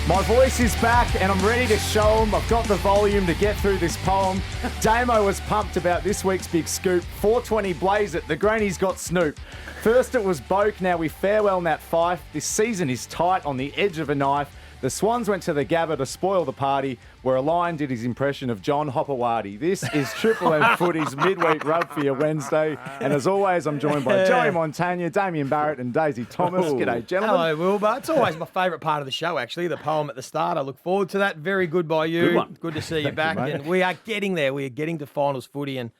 My voice is back and I'm ready to show them. I've got the volume to get through this poem. Damo was pumped about this week's big scoop. 420 blaze it. The granny's got Snoop. First it was Boak, now we farewell Nat Fife. This season is tight on the edge of a knife. The Swans went to the Gabba to spoil the party, where a lion did his impression of John Hopperwarty. This is Triple M Footy's Midweek Rub for your Wednesday. And as always, I'm joined by Joey Montagna, Damien Barrett and Daisy Thomas. G'day, gentlemen. Hello, Wilbur. It's always my favourite part of the show, actually, the poem at the start. I look forward to that. Very good by you. Good one. Good to see you back. mate. And we are getting there. We are getting to finals footy, and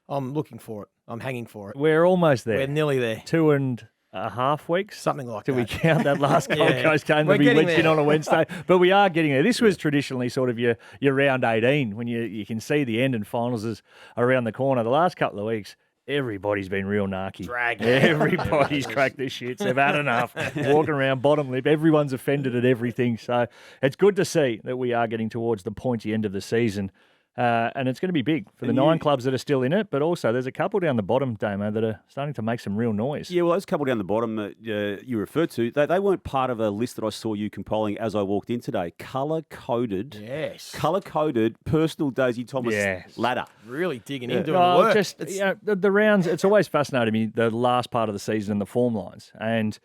I'm looking for it. I'm hanging for it. We're almost there. We're nearly there. 2.5 weeks. Something like Till that. we count that last Gold Yeah. Coast game We're that we getting lynched in there. on a Wednesday. But we are getting there. This was traditionally sort of your round 18 when you can see the end and finals is around the corner. The last couple of weeks, everybody's been real narky. Dragging. Everybody's cracked their shits. They've had enough. Walking around bottom lip. Everyone's offended at everything. So it's good to see that we are getting towards the pointy end of the season. And it's going to be big for the 9 clubs that are still in it, but also there's a couple down the bottom, Damo, that are starting to make some real noise. Yeah, well, those couple down the bottom that you referred to, they weren't part of a list that I saw you compiling as I walked in today. Colour-coded. Yes. Colour-coded personal Daisy Thomas Yes. ladder. Really digging in, doing Oh, the work. just the rounds. It's always fascinated me, the last part of the season and the form lines. And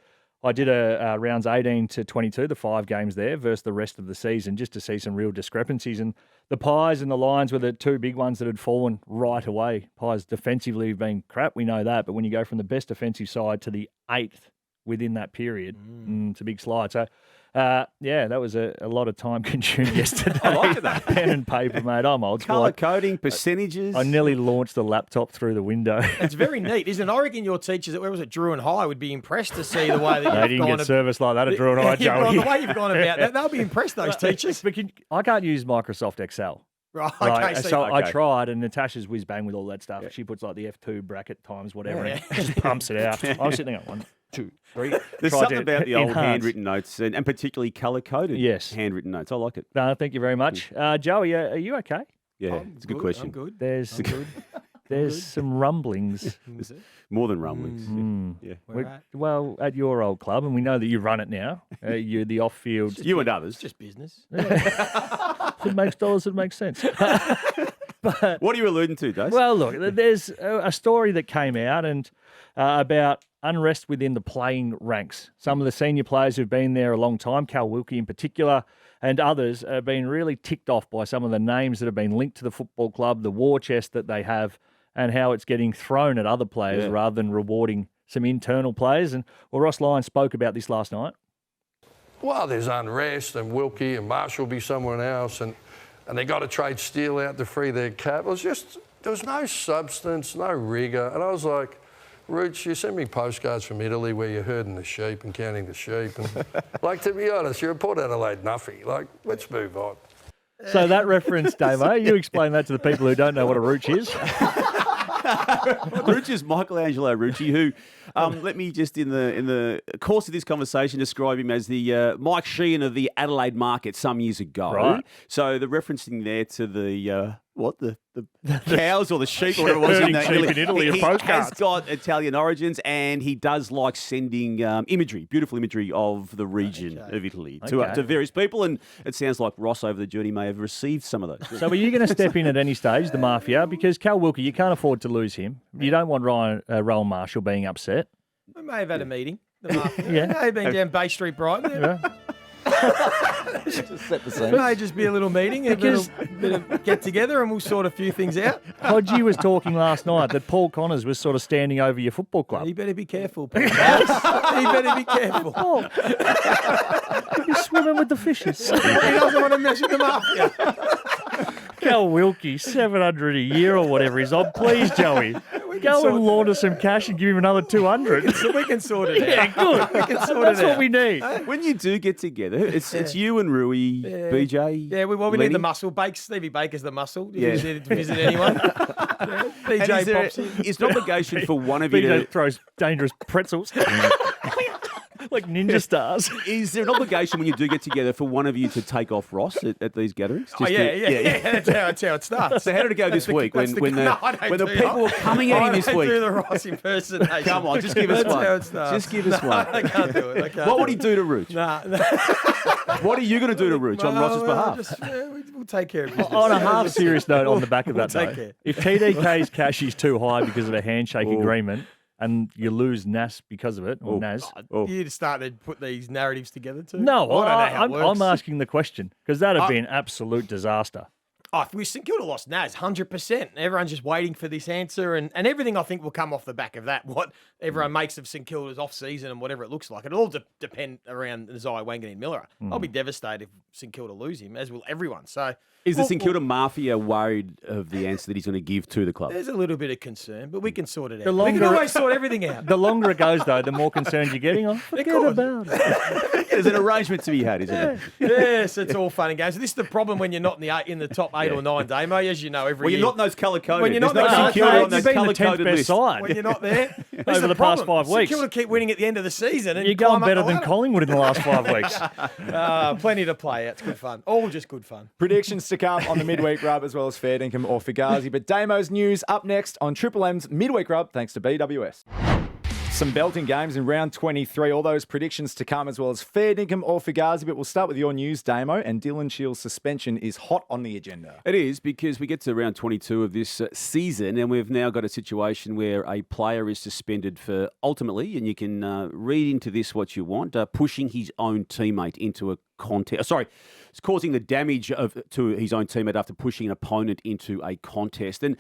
I did a rounds 18 to 22, the 5 games there versus the rest of the season, just to see some real discrepancies. And the Pies and the Lions were the 2 big ones that had fallen right away. Pies defensively have been crap, we know that. But when you go from the best defensive side to the 8th within that period, it's a big slide. So, that was a lot of time consumed yesterday. I like that. Pen and paper, mate. I'm old school. Colour coding, percentages. I nearly launched the laptop through the window. It's very neat, isn't it? I reckon your teachers, where was it, Drew and High, would be impressed to see the way that They you've didn't gone. get service like that at Drew and I, Joey. The way you've gone about that, they'll be impressed, those teachers. I can't use Microsoft Excel. Right, Right? okay, So I okay. tried, and Natasha's whiz bang with all that stuff. She puts like the F2 bracket times whatever, Yeah. and just pumps it out. I'm sitting there, 1, 2, 3. There's Tried something to about the old enhance. handwritten notes, and particularly colour-coded Yes. handwritten notes. I like it. No, thank you very much, Joey. Are you okay? Yeah, it's a good question. I'm good. There's some rumblings. More than rumblings. Yeah. Where at? Well, at your old club, and we know that you run it now. You're the off-field. You and others. Just business. If it makes dollars, it makes sense. What are you alluding to, Dave? Well, look, there's a story that came out and about unrest within the playing ranks. Some of the senior players who've been there a long time, Cal Wilkie in particular, and others have been really ticked off by some of the names that have been linked to the football club, the war chest that they have, and how it's getting thrown at other players rather than rewarding some internal players. And Ross Lyon spoke about this last night. Well, there's unrest, and Wilkie and Marshall will be someone else, and they got to trade Steele out to free their cap. It was just, there was no substance, no rigour. And I was like, Rooch, you sent me postcards from Italy where you're herding the sheep and counting the sheep. And, like, to be honest, you're a Port Adelaide nuffy. Like, let's move on. So that reference, Damo, you explain that to the people who don't know what a Rooch is. Rucci is Michelangelo Rucci, who, let me just in the course of this conversation describe him as the Mike Sheehan of the Adelaide market some years ago. Right. So the referencing there to the cows or the sheep or whatever it was Herding sheep in Italy, He a postcard. has got Italian origins, and he does like sending imagery, beautiful imagery of the region of Italy to various people. And it sounds like Ross over the journey may have received some of those. So are you going to step in at any stage, the Mafia? Because Cal Wilkie, you can't afford to lose him. You don't want Rowan Marshall being upset. We may have had a meeting. The Mafia. Yeah. May have been down Bay Street, Brighton. Yeah. It may just be a little meeting, a bit of get together, and we'll sort a few things out. Hodgie was talking last night that Paul Connors was sort of standing over your football club. You better be careful, Paul. You better be careful. Oh, you're swimming with the fishes. He doesn't want to mess with the Mafia. Cal Wilkie, 700 a year or whatever he's on. Please, Joey, go and launder some cash and give him another 200. So we can sort it out. Yeah, good. We can sort That's it out. what we need. When you do get together, it's you and Rui, BJ. Yeah, we need Lenny. the muscle. Stevie Baker's the muscle. Yeah. To visit anyone. And BJ is there pops in. is an obligation for one of you BJ to throws dangerous pretzels. like ninja stars. Is there an obligation when you do get together for one of you to take off Ross at these gatherings? Yeah. That's how it starts. So how did it go this week when the people were coming at him this week? Do the Ross impersonation. Come on, just give us That's one. how it starts. Just give us one. I can't do it. What would he do to Rooch? Nah. What are you going to do to Rooch on Ross's behalf? We'll take care of business. On a half serious note, on the back of that, take though, care. if TDK's cash is too high because of a handshake agreement and you lose Nas because of it, or Nas. You'd start to put these narratives together too? No, I don't know how it works. I'm asking the question because that would be an absolute disaster. Oh, if we St Kilda lost Nas, 100%. Everyone's just waiting for this answer, and everything I think will come off the back of that. What everyone makes of St Kilda's off-season and whatever it looks like. It'll all depend around Zai Wangan and Miller. I'll be devastated if St Kilda lose him, as will everyone. So, is the St Kilda Mafia worried of the answer that he's going to give to the club? There's a little bit of concern, but we can sort it out. We can always sort everything out. The longer it goes, though, the more concerned you're getting. Forget about it. There's an arrangement to be had, isn't there? Yes, it's all fun and games. This is the problem when you're not in the top 8 or 9, Damo, as you know, every year. You're not in those colour-coded. When you're not There's no colour-coded, St Kilda on you've those been the 10th colour-coded best list. side. When you're not there. Over the past 5 weeks. St Kilda keep winning at the end of the season. And You're going climb up better the than ladder. Collingwood in the last 5 weeks. Plenty to play. It's good fun. All just good fun. Predictions to come on the Midweek Rub as well as fair dinkum or Fugazi. But Damo's news up next on Triple M's Midweek Rub thanks to BWS. Some belting games in round 23. All those predictions to come as well as fair dinkum or Fugazi. But we'll start with your news, Damo. And Dylan Shields' suspension is hot on the agenda. It is because we get to round 22 of this season and we've now got a situation where a player is suspended for ultimately, and you can read into this what you want, pushing his own teammate into a contest. It's causing the damage to his own teammate after pushing an opponent into a contest. And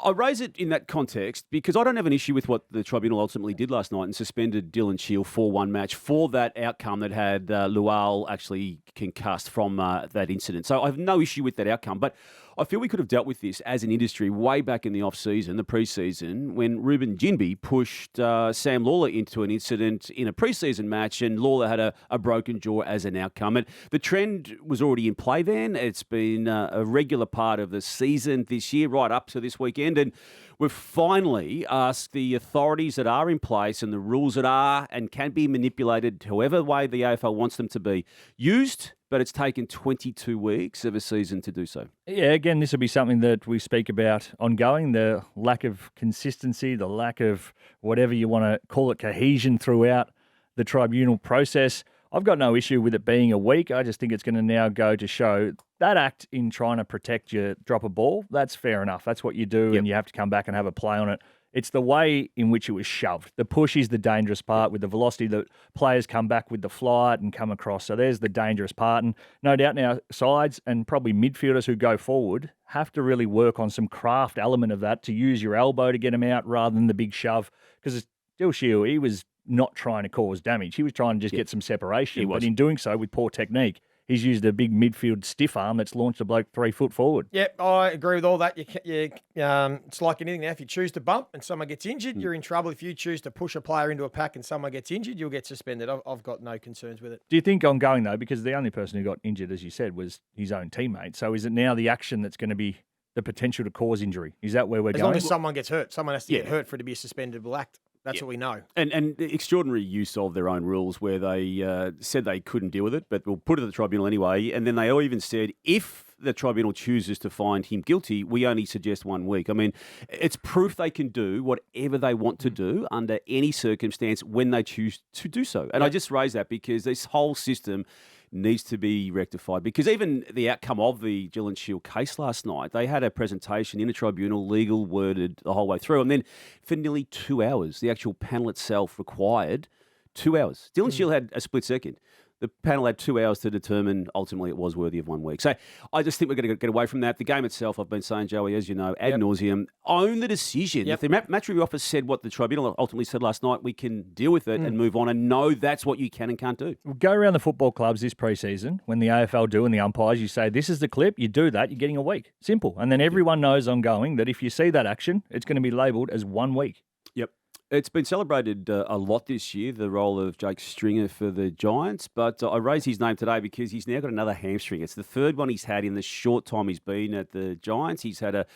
I raise it in that context because I don't have an issue with what the tribunal ultimately did last night and suspended Dylan Shield for one match for that outcome that had Lual actually concussed from that incident. So I have no issue with that outcome. But I feel we could have dealt with this as an industry way back in the off-season, the pre-season, when Ruben Ginbey pushed Sam Lawler into an incident in a pre-season match and Lawler had a broken jaw as an outcome. And the trend was already in play then. It's been a regular part of the season this year, right up to this weekend. And we've finally asked the authorities that are in place and the rules that are and can be manipulated however way the AFL wants them to be used, but it's taken 22 weeks of a season to do so. Yeah, again, this will be something that we speak about ongoing, the lack of consistency, the lack of whatever you want to call it, cohesion throughout the tribunal process. I've got no issue with it being a week. I just think it's going to now go to show that act in trying to protect your drop a ball, that's fair enough. That's what you do, and you have to come back and have a play on it. It's the way in which it was shoved. The push is the dangerous part with the velocity that players come back with the flight and come across. So there's the dangerous part. And no doubt now sides and probably midfielders who go forward have to really work on some craft element of that to use your elbow to get them out rather than the big shove. Because Dill Shield, he was not trying to cause damage. He was trying to just get some separation. But in doing so with poor technique, he's used a big midfield stiff arm that's launched a bloke 3 foot forward. Yep, I agree with all that. It's like anything now. If you choose to bump and someone gets injured, you're in trouble. If you choose to push a player into a pack and someone gets injured, you'll get suspended. I've got no concerns with it. Do you think ongoing, though, because the only person who got injured, as you said, was his own teammate. So is it now the action that's going to be the potential to cause injury? Is that where we're going? As long as someone gets hurt. Someone has to get hurt for it to be a suspendable act. That's what we know. And extraordinary use of their own rules where they said they couldn't deal with it, but we'll put it to the tribunal anyway. And then they even said if the tribunal chooses to find him guilty, we only suggest 1 week. I mean, it's proof they can do whatever they want to do under any circumstance when they choose to do so. And I just raise that because this whole system needs to be rectified because even the outcome of the Dylan Shield case last night, they had a presentation in a tribunal, legal worded the whole way through. And then for nearly 2 hours, the actual panel itself required 2 hours. Dylan Shield had a split second. The panel had 2 hours to determine ultimately it was worthy of 1 week. So I just think we're going to get away from that. The game itself, I've been saying, Joey, as you know, ad nauseum, own the decision. If the match review office said what the tribunal ultimately said last night, we can deal with it and move on and know that's what you can and can't do. We'll go around the football clubs this pre-season when the AFL do and the umpires, you say, this is the clip, you do that, you're getting a week. Simple. And then everyone knows ongoing that if you see that action, it's going to be labelled as 1 week. Yep. It's been celebrated a lot this year, the role of Jake Stringer for the Giants, but I raised his name today because he's now got another hamstring. It's the third one he's had in the short time he's been at the Giants. He's had, a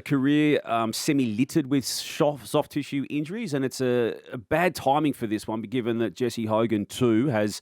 career semi-littered with soft tissue injuries, and it's a bad timing for this one, given that Jesse Hogan, too, has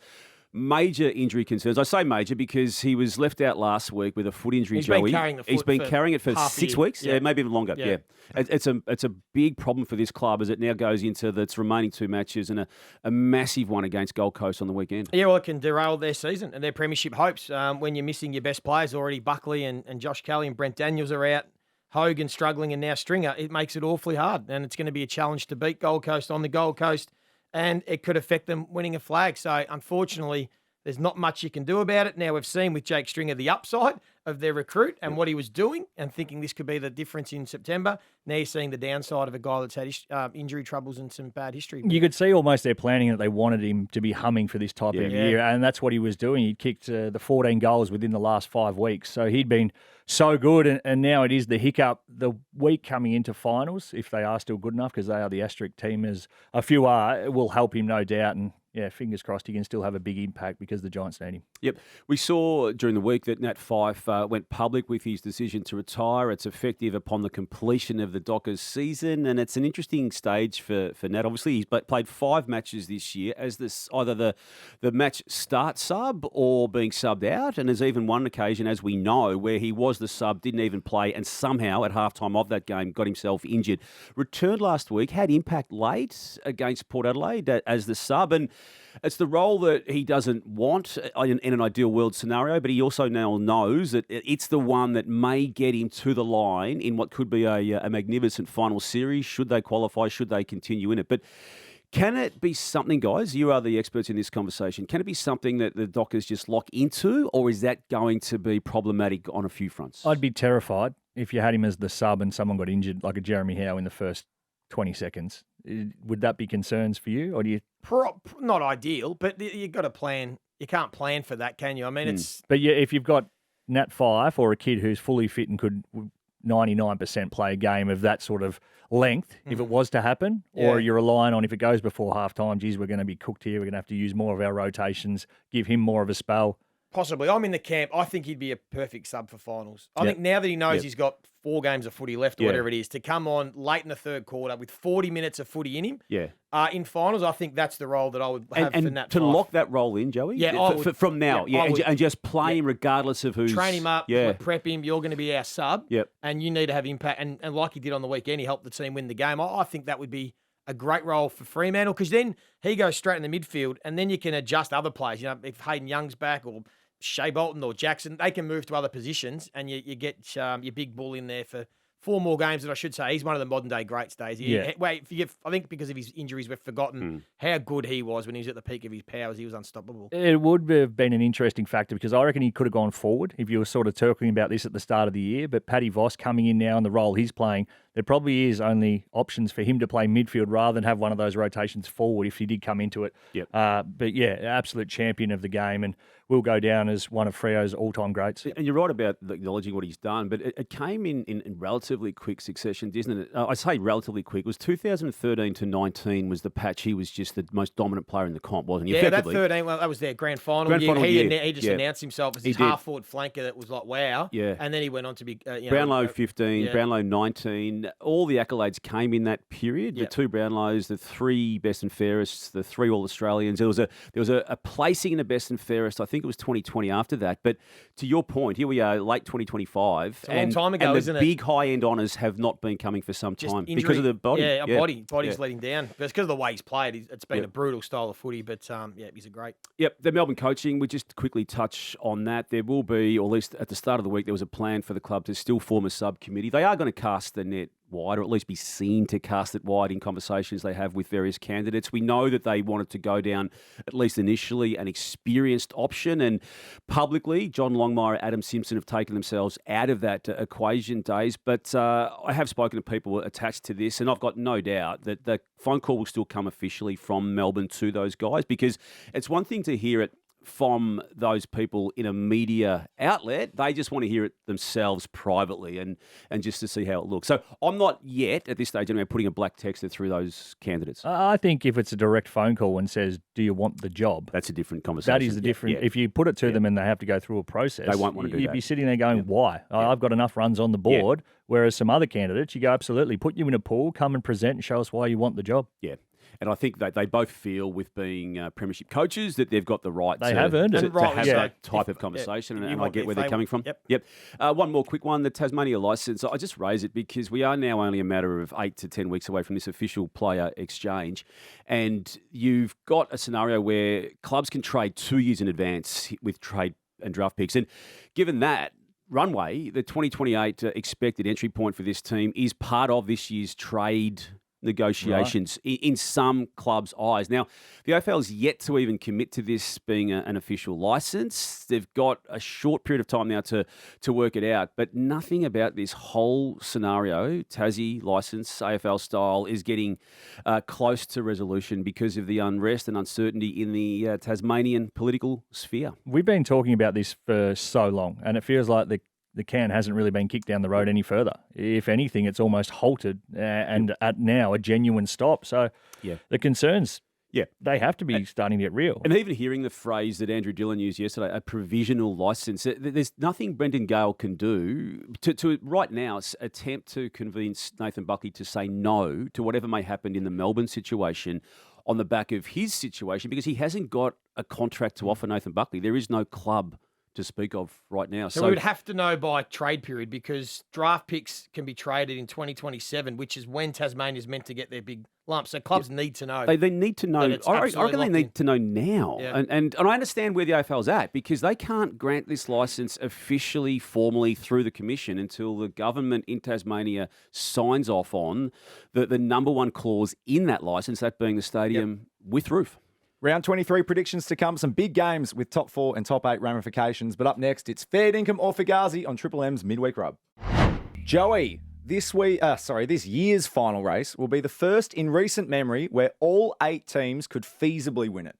major injury concerns. I say major because he was left out last week with a foot injury, He's Joey. been carrying the foot He's been for carrying it for half a 6 year. weeks, Yeah. maybe even longer. Yeah. It's a big problem for this club as it now goes into its remaining 2 matches and a massive one against Gold Coast on the weekend. Yeah, well, it can derail their season and their premiership hopes when you're missing your best players already. Buckley and Josh Kelly and Brent Daniels are out. Hogan struggling and now Stringer. It makes it awfully hard, and it's going to be a challenge to beat Gold Coast on the Gold Coast, and it could affect them winning a flag. So, unfortunately, there's not much you can do about it. Now, we've seen with Jake Stringer the upside of their recruit and what he was doing and thinking this could be the difference in September. Now you're seeing the downside of a guy that's had injury troubles and some bad history. You could see almost their planning that they wanted him to be humming for this type of year, and that's what he was doing. He'd kicked the 14 goals within the last 5 weeks, so he'd been so good, and now it is the hiccup the week coming into finals, if they are still good enough, because they are the asterisk team, as a few are, it will help him no doubt, and yeah, fingers crossed he can still have a big impact because the Giants need him. Yep. We saw during the week that Nat Fyfe went public with his decision to retire. It's effective upon the completion of the Dockers season, and it's an interesting stage for Nat. Obviously, he's played 5 matches this year as either the match start sub or being subbed out, and there's even one occasion, as we know, where he was the sub, didn't even play, and somehow at halftime of that game got himself injured. Returned last week, had impact late against Port Adelaide as the sub, and it's the role that he doesn't want in an ideal world scenario, but he also now knows that it's the one that may get him to the line in what could be a magnificent final series, should they qualify, should they continue in it. But can it be something, guys, you are the experts in this conversation, can it be something that the Dockers just lock into, or is that going to be problematic on a few fronts? I'd be terrified if you had him as the sub and someone got injured, like a Jeremy Howe in the first 20 seconds. Would that be concerns for you, or do you? Not ideal, but you've got to plan. You can't plan for that, can you? I mean, it's... But yeah, if you've got Nat Fyfe or a kid who's fully fit and could 99% play a game of that sort of length, if it was to happen, or you're relying on if it goes before halftime, geez, we're going to be cooked here, we're going to have to use more of our rotations, give him more of a spell. Possibly. I'm in the camp. I think he'd be a perfect sub for finals. I think now that he knows he's got 4 games of footy left or whatever it is, to come on late in the third quarter with 40 minutes of footy in him, in finals, I think that's the role that I would have for Nat to Fyfe. lock that role in, Joey? From now, and just play him regardless of who's... Train him up, prep him, you're going to be our sub, and you need to have impact. And like he did on the weekend, he helped the team win the game. I think that would be a great role for Fremantle, because then he goes straight in the midfield, and then you can adjust other players. You know, if Hayden Young's back or Shea Bolton or Jackson, they can move to other positions, and you get your big bull in there for 4 more games. And I should say, he's one of the modern day greats, Daisy. I think because of his injuries, we've forgotten how good he was when he was at the peak of his powers. He was unstoppable. It would have been an interesting factor, because I reckon he could have gone forward if you were sort of talking about this at the start of the year. But Paddy Voss coming in now in the role he's playing, there probably is only options for him to play midfield rather than have one of those rotations forward if he did come into it. But yeah, absolute champion of the game, and will go down as one of Freo's all-time greats. And you're right about acknowledging what he's done, but it came in relatively quick succession, didn't it? I say relatively quick. It was 2013 to 19 was the patch. He was just the most dominant player in the comp, wasn't he? Yeah, that 13, that was their grand final year. He just announced himself as his half-forward flanker that was like, wow. Yeah. And then he went on to be... Brownlow 15, Brownlow 19. All the accolades came in that period. The 2 Brownlows, the 3 best and fairest, the 3 All-Australians. There was a placing in the best and fairest, I think it was 2020 after that. But to your point, here we are, late 2025. It's a long time ago, isn't it? And the big high-end honours have not been coming for some time injury. because of the body. Body's letting down. But it's because of the way he's played. It's been a brutal style of footy, but he's a great... Yep, the Melbourne coaching, we just quickly touch on that. There will be, or at least at the start of the week, there was a plan for the club to still form a subcommittee. They are going to cast the net wide, or at least be seen to cast it wide in conversations they have with various candidates. We know that they wanted to go down, at least initially, an experienced option, and publicly, John Longmire, Adam Simpson have taken themselves out of that equation, Days. But I have spoken to people attached to this, and I've got no doubt that the phone call will still come officially from Melbourne to those guys, because it's one thing to hear it from those people in a media outlet. They just want to hear it themselves privately and just to see how it looks. So I'm not yet at this stage anyway putting a black texter through those candidates. I think if it's a direct phone call and says, "Do you want the job?" That's a different conversation. That is the different. If you put it to them and they have to go through a process, They won't want to do you'd that. be sitting there going, "Why? I've got enough runs on the board." Whereas some other candidates, you go, "Absolutely, put you in a pool, come and present, and show us why you want the job." Yeah. And I think that they both feel, with being premiership coaches, that they've got the right They have earned it. to And right, have yeah. that type of conversation, You and I want get it where if they're they- coming from. Yep. One more quick one, the Tasmania licence. I just raise it because we are now only a matter of 8 to 10 weeks away from this official player exchange, and you've got a scenario where clubs can trade 2 years in advance with trade and draft picks. And given that runway, the 2028 expected entry point for this team is part of this year's trade negotiations in some clubs' eyes. Now, the AFL is yet to even commit to this being an official licence. They've got a short period of time now to work it out, but nothing about this whole scenario, Tassie licence, AFL style, is getting close to resolution because of the unrest and uncertainty in the Tasmanian political sphere. We've been talking about this for so long, and it feels like the can hasn't really been kicked down the road any further. If anything, it's almost halted and at now a genuine stop. So the concerns, they have to be starting to get real. And even hearing the phrase that Andrew Dillon used yesterday, a provisional licence, there's nothing Brendan Gale can do to right now attempt to convince Nathan Buckley to say no to whatever may happen in the Melbourne situation on the back of his situation, because he hasn't got a contract to offer Nathan Buckley. There is no club to speak of right now. So we would have to know by trade period, because draft picks can be traded in 2027, which is when Tasmania's meant to get their big lump. So clubs need to know. They need to know. I reckon they need to know now. Yeah. And I understand where the AFL's at, because they can't grant this licence officially, formally through the commission until the government in Tasmania signs off on the number one clause in that licence, that being the stadium with roof. Round 23 predictions to come. Some big games with top 4 and top 8 ramifications. But up next, it's fair dinkum or Fugazi on Triple M's Midweek Rub. Joey, this year's final race will be the first in recent memory where all 8 teams could feasibly win it.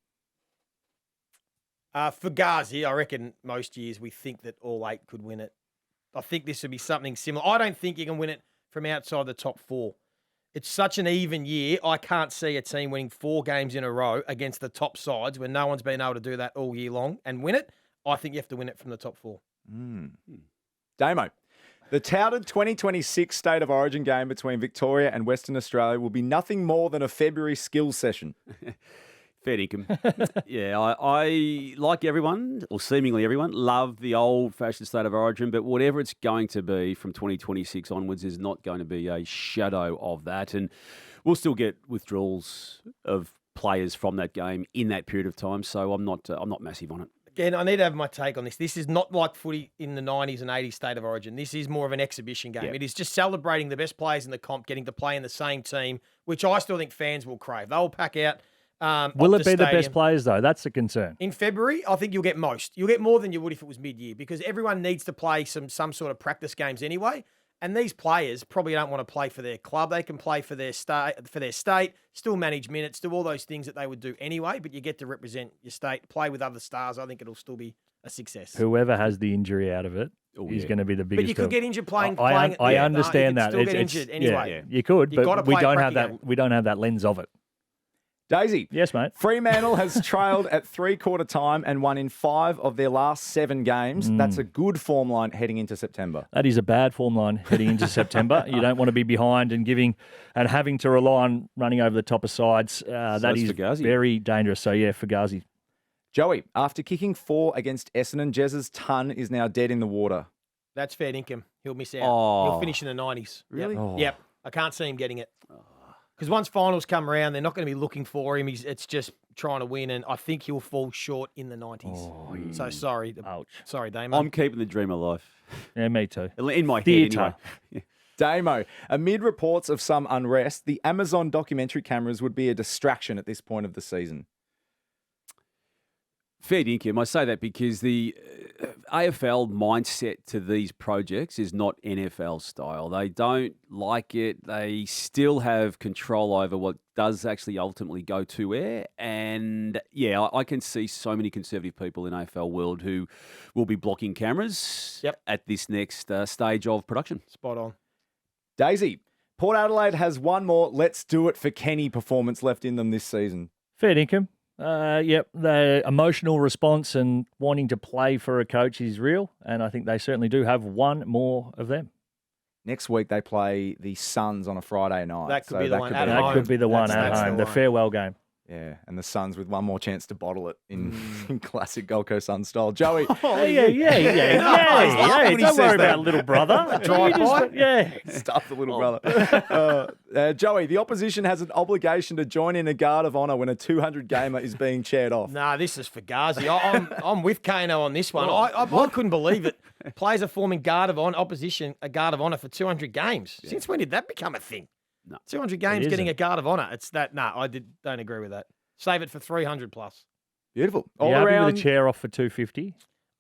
Fugazi, I reckon most years we think that all 8 could win it. I think this would be something similar. I don't think you can win it from outside the top 4. It's such an even year. I can't see a team winning 4 games in a row against the top sides when no one's been able to do that all year long and win it. I think you have to win it from the top 4. Damo, the touted 2026 State of Origin game between Victoria and Western Australia will be nothing more than a February skills session. Fair dinkum. I like everyone, or seemingly everyone, love the old-fashioned State of Origin, but whatever it's going to be from 2026 onwards is not going to be a shadow of that, and we'll still get withdrawals of players from that game in that period of time. So I'm not massive on it. Again, I need to have my take on this. This is not like footy in the 90s and 80s State of Origin. This is more of an exhibition game. Yeah. It is just celebrating the best players in the comp, getting to play in the same team, which I still think fans will crave. They'll pack out. Will it be the best stadium. players, though? That's the concern. In February, I think you'll get most. You'll get more than you would if it was mid-year, because everyone needs to play some sort of practice games anyway. And these players probably don't want to play for their club. They can play for their state, still manage minutes, do all those things that they would do anyway. But you get to represent your state, play with other stars. I think it'll still be a success. Whoever has the injury out of it is going to be the biggest. But you could get injured playing. I understand that. You could still get injured anyway. You could, You've got but to we play a don't have cracky that. game. We don't have that lens of it. Daisy. Yes, mate. Fremantle has trailed at 3/4 time and won in 5 of their last 7 games. That's a good form line heading into September. That is a bad form line heading into September. You don't want to be behind and having to rely on running over the top of sides. That is Fugazi. very dangerous. So, yeah, Fugazi. Joey, after kicking 4 against Essendon, Jez's ton is now dead in the water. That's fair dinkum. He'll miss out. Oh. He'll finish in the 90s. Really? Yep. Oh. Yep. I can't see him getting it. Because once finals come around, they're not going to be looking for him. It's just trying to win, and I think he'll fall short in the 90s. So sorry. Ouch. Sorry, Damo. I'm keeping the dream alive. Yeah, me too. In my head, Theatre. anyway. Damo, amid reports of some unrest, the Amazon documentary cameras would be a distraction at this point of the season. Fair dinkum. I say that because the AFL mindset to these projects is not NFL style. They don't like it. They still have control over what does actually ultimately go to air. And yeah, I can see so many conservative people in AFL world who will be blocking cameras at this next stage of production. Spot on. Daisy, Port Adelaide has one more let's do it for Kenny performance left in them this season. Fair dinkum. The emotional response and wanting to play for a coach is real, and I think they certainly do have one more of them. Next week they play the Suns on a Friday night. That could be the one at That home. could be the one That's at home, the the one. farewell game. Yeah, and the Suns with one more chance to bottle it in classic Gold Coast Sun style. Joey. Yeah. laughing when he Don't says worry that. about little brother. Drive-by? Yeah. Stuff the little brother. Joey, the opposition has an obligation to join in a guard of honour when a 200 gamer is being chaired off. Nah, this is Fugazi. I'm with Kano on this one. I couldn't believe it. Players are forming opposition a guard of honour for 200 games. Yeah. Since when did that become a thing? No. 200 games getting a guard of honour. It's that. No, don't agree with that. Save it for 300 plus. Beautiful. All around with a chair off for 250.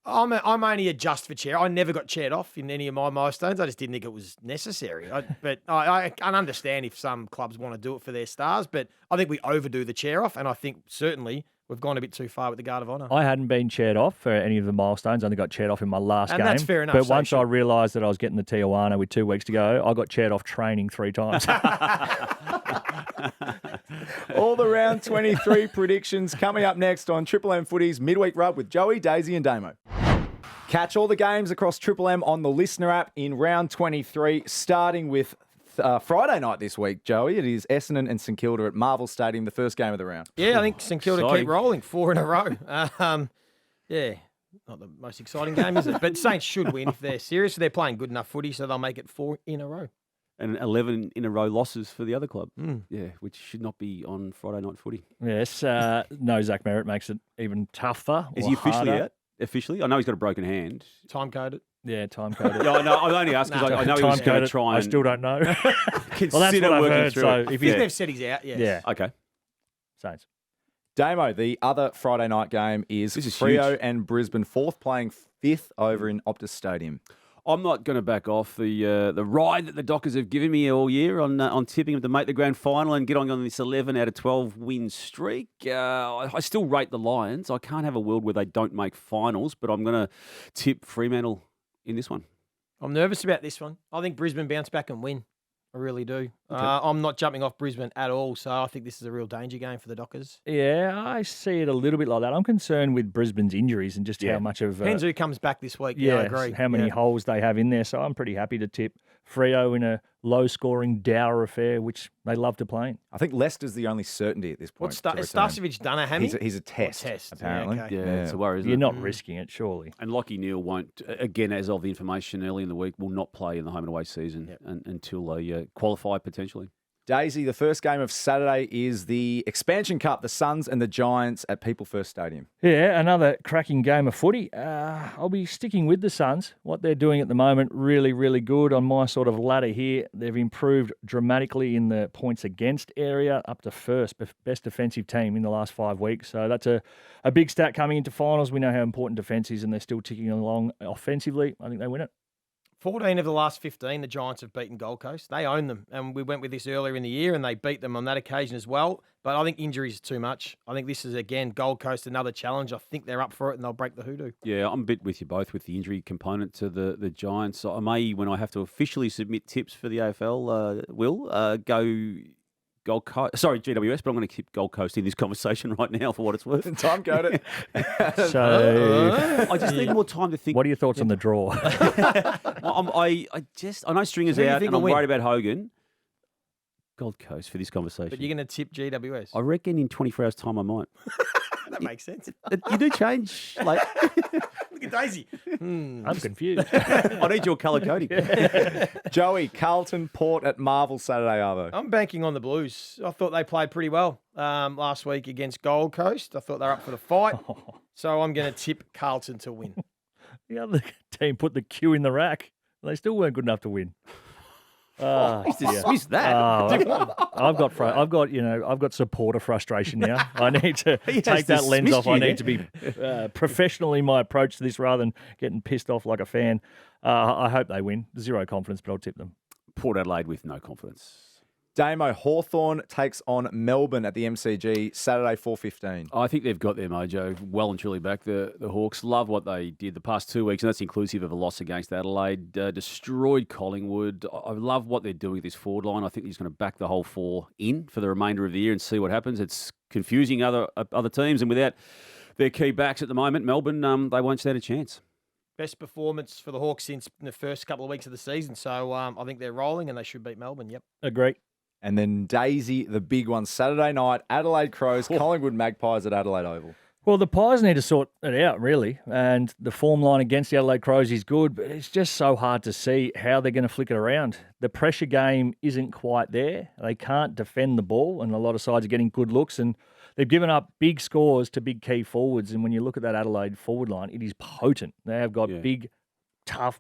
I'm only a just for chair. I never got chaired off in any of my milestones. I just didn't think it was necessary. But I can understand if some clubs want to do it for their stars, but I think we overdo the chair off, and I think certainly we've gone a bit too far with the guard of honour. I hadn't been chaired off for any of the milestones. I only got chaired off in my last game. And that's fair enough. But once I realised that I was getting the Tijuana with 2 weeks to go, I got chaired off training 3 times. All the round 23 predictions coming up next on Triple M Footy's Midweek Rub with Joey, Daisy and Damo. Catch all the games across Triple M on the Listener app in round 23, starting with Friday night this week, Joey. It is Essendon and St Kilda at Marvel Stadium, the first game of the round. Yeah, I think St Kilda Exciting. keep rolling 4 in a row. Yeah, not the most exciting game, is it? But Saints should win if they're serious. They're playing good enough footy, so they'll make it 4 in a row. And 11 in a row losses for the other club. Yeah, which should not be on Friday night footy. Yes. No, Zach Merritt makes it even tougher. Is or he officially harder. out? Officially? I know he's got a broken hand. Time coded. Yeah, time coded. Yeah, I know. I only asked because I know he was going to try and I still don't know. consider Well, that's what I've working heard. through So it. if If you, they've said he's out, yes. yeah, Okay. Saints. Damo, the other Friday night game is This is Freo huge. and Brisbane, fourth playing fifth over in Optus Stadium. I'm not going to back off the ride that the Dockers have given me all year on tipping them to make the grand final and get on this 11 out of 12 win streak. I still rate the Lions. I can't have a world where they don't make finals, but I'm going to tip Fremantle in this one. I'm nervous about this one. I think Brisbane bounce back and win. I really do. I'm not jumping off Brisbane at all, so I think this is a real danger game for the Dockers. Yeah, I see it a little bit like that. I'm concerned with Brisbane's injuries and just how much of Depends who comes back this week. Yeah, I agree. how many holes they have in there. So I'm pretty happy to tip Freo in a low-scoring dour affair, which they love to play in. I think Leicester's the only certainty at this point. What's to return. Starcevic done a hammy? He's a test, apparently. Yeah, okay. Yeah, it's a worry, isn't You're it? not risking it, surely. And Lockie Neal won't, again, as of the information early in the week, will not play in the home and away season until they qualify potentially. Daisy, the first game of Saturday is the Expansion Cup, the Suns and the Giants at People First Stadium. Yeah, another cracking game of footy. I'll be sticking with the Suns. What they're doing at the moment, really, really good on my sort of ladder here. They've improved dramatically in the points against area, up to first, best defensive team in the last 5 weeks. So that's a big stat coming into finals. We know how important defence is, and they're still ticking along offensively. I think they win it. 14 of the last 15, the Giants have beaten Gold Coast. They own them. And we went with this earlier in the year, and they beat them on that occasion as well. But I think injuries are too much. I think this is, again, Gold Coast, another challenge. I think they're up for it, and they'll break the hoodoo. Yeah, I'm a bit with you both with the injury component to the Giants. I may, when I have to officially submit tips for the AFL, go Gold Coast. Sorry, GWS, but I'm going to keep Gold Coast in this conversation right now for what it's worth. Time code it. So, I just need more time to think. what are your thoughts on the draw? I know Stringer's Who do you out, think and I'm will win? worried about Hogan. Gold Coast for this conversation. But you're going to tip GWS. I reckon in 24 hours' time I might. That makes sense. You do change. Like, Look at Daisy. I'm confused. I need your colour coding. Joey, Carlton Port at Marvel Saturday, Arvo. I'm banking on the Blues. I thought they played pretty well last week against Gold Coast. I thought they were up for the fight. So I'm going to tip Carlton to win. The other team put the Q in the rack. They still weren't good enough to win. He's dismissed that. I've got supporter frustration now. I need to take that lens dismissed off. I you need to be professional in my approach to this rather than getting pissed off like a fan. I hope they win. Zero confidence, but I'll tip them. Port Adelaide with no confidence. Damo, Hawthorn takes on Melbourne at the MCG Saturday 4:15. I think they've got their mojo well and truly back. The Hawks love what they did the past 2 weeks, and that's inclusive of a loss against Adelaide. Destroyed Collingwood. I love what they're doing with this forward line. I think he's going to back the whole four in for the remainder of the year and see what happens. It's confusing other teams, and without their key backs at the moment, Melbourne, they won't stand a chance. Best performance for the Hawks since the first couple of weeks of the season. So I think they're rolling and they should beat Melbourne. Yep. Agree. And then Daisy, the big one, Saturday night, Adelaide Crows, Collingwood Magpies at Adelaide Oval. Well, the Pies need to sort it out, really. And the form line against the Adelaide Crows is good, but it's just so hard to see how they're going to flick it around. The pressure game isn't quite there. They can't defend the ball, and a lot of sides are getting good looks. And they've given up big scores to big key forwards. And when you look at that Adelaide forward line, it is potent. They have got big, tough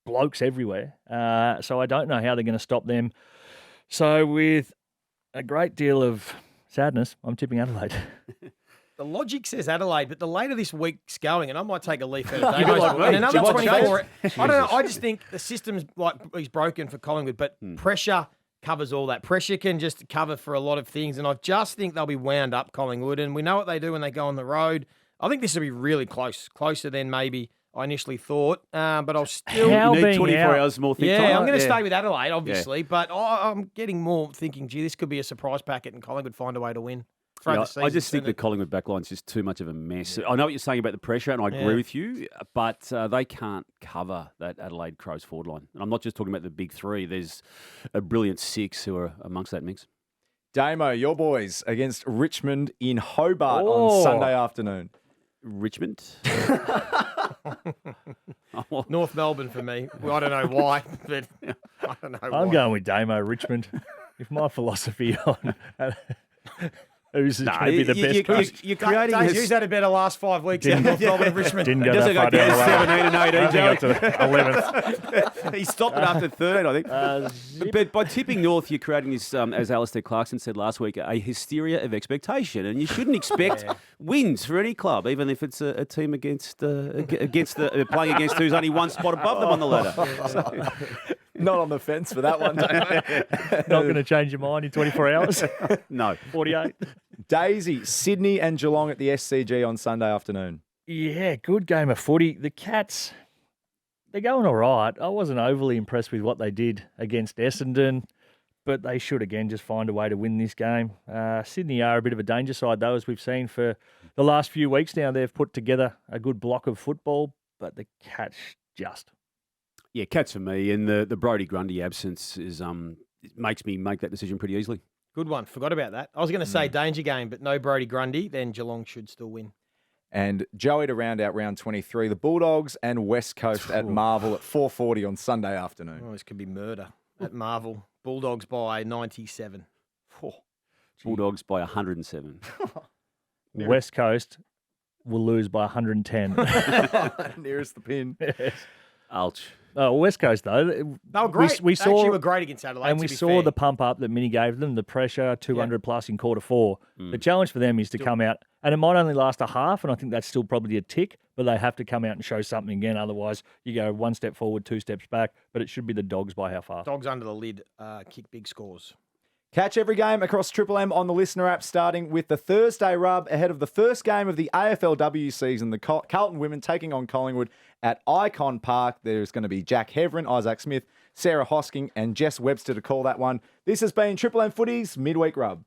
blokes everywhere. So I don't know how they're going to stop them. So with a great deal of sadness, I'm tipping Adelaide. The logic says Adelaide, but the later this week's going, and I might take a leaf out of Damo's like book, me. and another Do you want 24. change? I don't know. I just think the system's is broken for Collingwood, but pressure covers all that. Pressure can just cover for a lot of things, and I just think they'll be wound up, Collingwood, and we know what they do when they go on the road. I think this will be really close, closer than maybe I initially thought, but I'll still... You need 24 hours more think time. Yeah, I'm going to stay with Adelaide, obviously, but I'm getting more thinking, gee, this could be a surprise packet and Collingwood find a way to win. Yeah, I just think the Collingwood backline's just too much of a mess. I know what you're saying about the pressure, and I agree with you, but they can't cover that Adelaide Crows forward line. And I'm not just talking about the big three. There's a brilliant six who are amongst that mix. Damo, your boys against Richmond in Hobart on Sunday afternoon. Richmond? North Melbourne for me. Well, I don't know why, but I don't know why. I'm going with Damo, Richmond. If my philosophy on who's going to be the best. You're creating who's had a better last 5 weeks out of North Melbourne and Richmond? Didn't go Doesn't that go far down down the 17 and 18, ladder. Joey. I think I got to 11th. He stopped it after 13, I think. But by tipping North, you're creating this, as Alistair Clarkson said last week, a hysteria of expectation, and you shouldn't expect wins for any club, even if it's a team against playing against who's only one spot above them on the ladder. Not on the fence for that one, Damo. Not going to change your mind in 24 hours. No. 48. Daisy, Sydney and Geelong at the SCG on Sunday afternoon. Yeah, good game of footy. The Cats, they're going all right. I wasn't overly impressed with what they did against Essendon, but they should, again, just find a way to win this game. Sydney are a bit of a danger side, though, as we've seen for the last few weeks now. They've put together a good block of football, but the Cats just... Yeah, Cats for me, and the Brodie Grundy absence is it makes me make that decision pretty easily. Good one. Forgot about that. I was going to say danger game, but no Brodie Grundy, then Geelong should still win. And Joey to round out round 23, the Bulldogs and West Coast at Marvel at 4:40 on Sunday afternoon. Oh, this could be murder at Marvel. Bulldogs by 97. Bulldogs by 107. West Coast will lose by 110. Nearest the pin. Ouch. Oh, West Coast, though. They were great. We They saw, actually were great against Adelaide, and we saw the pump up that Mini gave them, the pressure, 200 plus in quarter four. The challenge for them is to come out, and it might only last a half, and I think that's still probably a tick, but they have to come out and show something again. Otherwise, you go one step forward, 2 steps back, but it should be the Dogs by how far? Dogs under the lid, kick big scores. Catch every game across Triple M on the Listener app, starting with the Thursday rub ahead of the first game of the AFLW season. The Carlton women taking on Collingwood at Icon Park. There's going to be Jack Heverin, Isaac Smith, Sarah Hosking, and Jess Webster to call that one. This has been Triple M Footy's Midweek Rub.